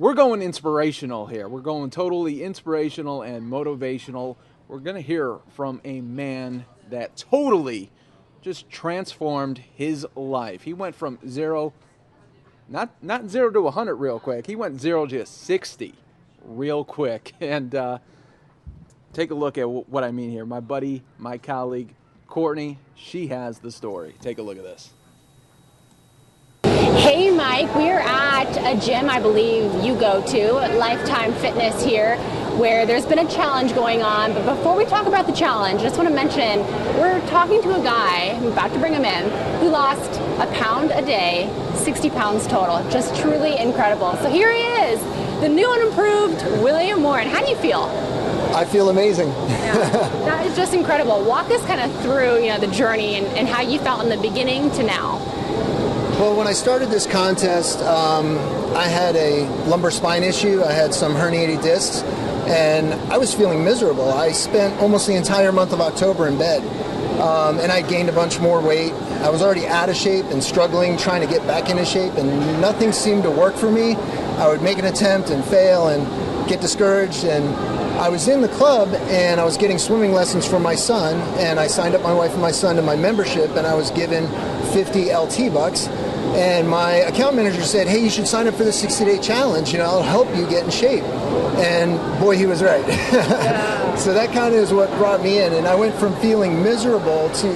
we're going inspirational here. We're going totally inspirational and motivational. We're going to hear from a man that totally just transformed his life. He went from zero, not 0 to 100 real quick. He went 0 to 60 real quick. And take a look at what I mean here. My buddy, my colleague, Courtney, she has the story. Take a look at this. Hey Mike, we're at a gym I believe you go to, Lifetime Fitness here, where there's been a challenge going on. But before we talk about the challenge, I just want to mention we're talking to a guy, I'm about to bring him in, who lost a pound a day, 60 pounds total. Just truly incredible. So here he is, the new and improved William Warren. How do you feel? I feel amazing. Yeah, that is just incredible. Walk us kind of through, the journey and how you felt in the beginning to now. Well, when I started this contest, I had a lumbar spine issue. I had some herniated discs, and I was feeling miserable. I spent almost the entire month of October in bed, and I gained a bunch more weight. I was already out of shape and struggling, trying to get back into shape, and nothing seemed to work for me. I would make an attempt and fail and get discouraged, and I was in the club, and I was getting swimming lessons for my son, and I signed up my wife and my son to my membership, and I was given 50 LT bucks. And my account manager said, hey, you should sign up for the 60-day challenge. It'll help you get in shape. And boy, he was right. Yeah. So that kind of is what brought me in. And I went from feeling miserable to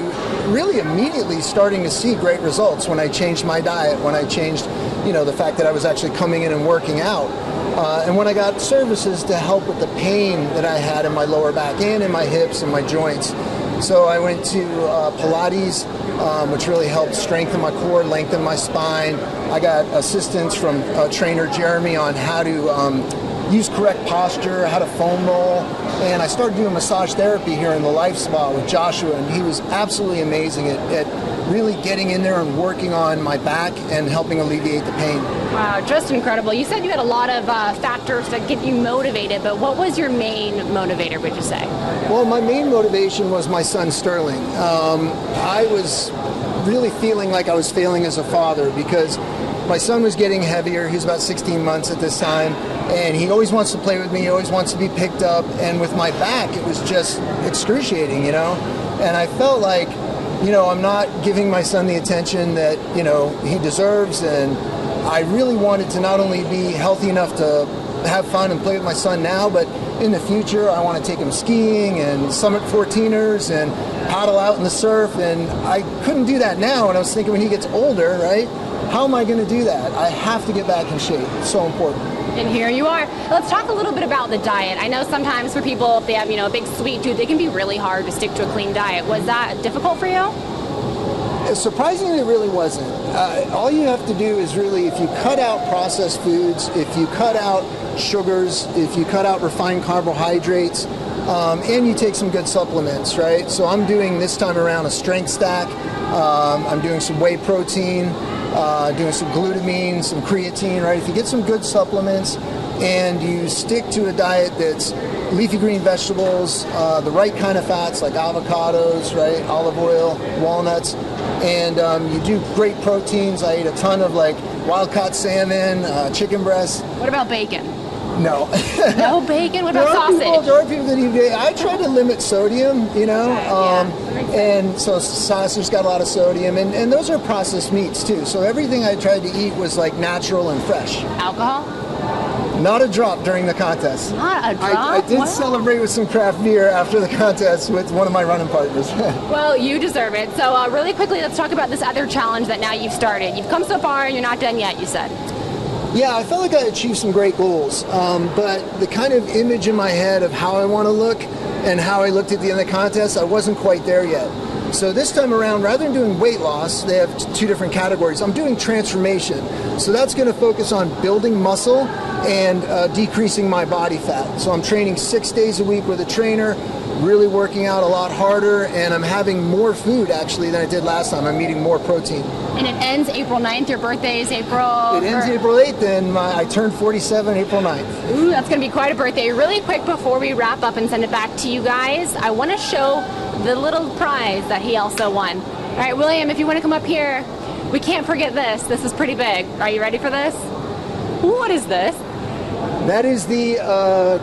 really immediately starting to see great results when I changed my diet, when I changed, the fact that I was actually coming in and working out. And when I got services to help with the pain that I had in my lower back and in my hips and my joints. So I went to Pilates, which really helped strengthen my core, lengthen my spine. I got assistance from trainer Jeremy on how to use correct posture, how to foam roll. And I started doing massage therapy here in the Life Spa with Joshua, and he was absolutely amazing at really getting in there and working on my back and helping alleviate the pain. Wow, just incredible. You said you had a lot of factors that get you motivated, but what was your main motivator, would you say? Well, my main motivation was my son Sterling. I was really feeling like I was failing as a father because my son was getting heavier. He was about 16 months at this time, and he always wants to play with me. He always wants to be picked up, and with my back, it was just excruciating, And I felt like, I'm not giving my son the attention that, he deserves, and I really wanted to not only be healthy enough to have fun and play with my son now, but in the future, I want to take him skiing and Summit 14ers and paddle out in the surf, and I couldn't do that now, and I was thinking when he gets older, right, how am I going to do that? I have to get back in shape. It's so important. And here you are. Let's talk a little bit about the diet. I know sometimes for people, if they have, a big sweet tooth, it can be really hard to stick to a clean diet. Was that difficult for you? Surprisingly, it really wasn't. All you have to do is really, if you cut out processed foods, if you cut out sugars, if you cut out refined carbohydrates, and you take some good supplements, right? So I'm doing this time around a strength stack. I'm doing some whey protein, doing some glutamine, some creatine, right? If you get some good supplements and you stick to a diet that's leafy green vegetables, the right kind of fats like avocados, right, olive oil, walnuts, and you do great proteins. I ate a ton of wild-caught salmon, chicken breasts. What about bacon? No. No bacon? What about sausage? There are people that eat bacon. I try to limit sodium, and so sausage's got a lot of sodium, and those are processed meats too. So everything I tried to eat was natural and fresh. Alcohol? Not a drop during the contest. Not a drop? I did celebrate with some craft beer after the contest with one of my running partners. Well, you deserve it. So really quickly, let's talk about this other challenge that now you've started. You've come so far and you're not done yet, you said. Yeah, I felt like I achieved some great goals, but the kind of image in my head of how I want to look and how I looked at the end of the contest, I wasn't quite there yet. So this time around, rather than doing weight loss, they have two different categories. I'm doing transformation. So that's going to focus on building muscle and decreasing my body fat. So I'm training 6 days a week with a trainer, really working out a lot harder, and I'm having more food actually than I did last time. I'm eating more protein. And it ends April 9th. Your birthday is April... It ends April 8th, and I turned 47 April 9th. Ooh, that's going to be quite a birthday. Really quick before we wrap up and send it back to you guys, I want to show the little prize that he also won. All right, William, if you want to come up here, we can't forget this. This is pretty big. Are you ready for this? What is this? That is the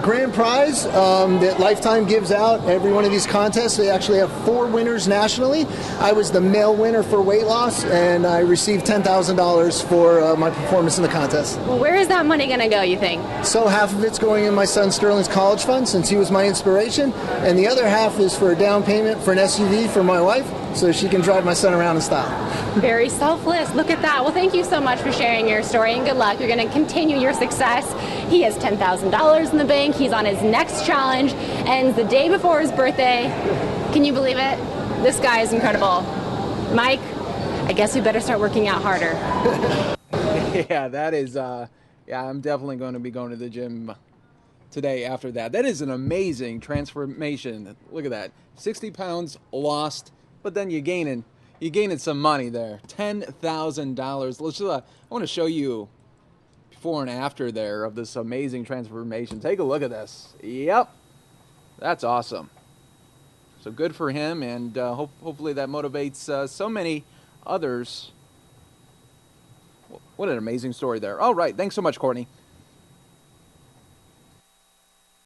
grand prize that Lifetime gives out every one of these contests. They actually have 4 winners nationally. I was the male winner for weight loss, and I received $10,000 for my performance in the contest. Well, where is that money going to go, you think? So half of it's going in my son Sterling's college fund, since he was my inspiration, and the other half is for a down payment for an SUV for my wife, so she can drive my son around in style. Very selfless. Look at that. Well, thank you so much for sharing your story, and good luck. You're going to continue your success. He has $10,000 in the bank. He's on his next challenge, ends the day before his birthday. Can you believe it? This guy is incredible. Mike, I guess we better start working out harder. Yeah, that is, yeah, I'm definitely going to be going to the gym today after that. That is an amazing transformation. Look at that. 60 pounds lost, but then you're gaining some money there. $10,000. Let's I want to show you before and after there of this amazing transformation. Take a look at this. Yep. That's awesome. So good for him, and hopefully that motivates so many others. What an amazing story there. All right. Thanks so much, Courtney.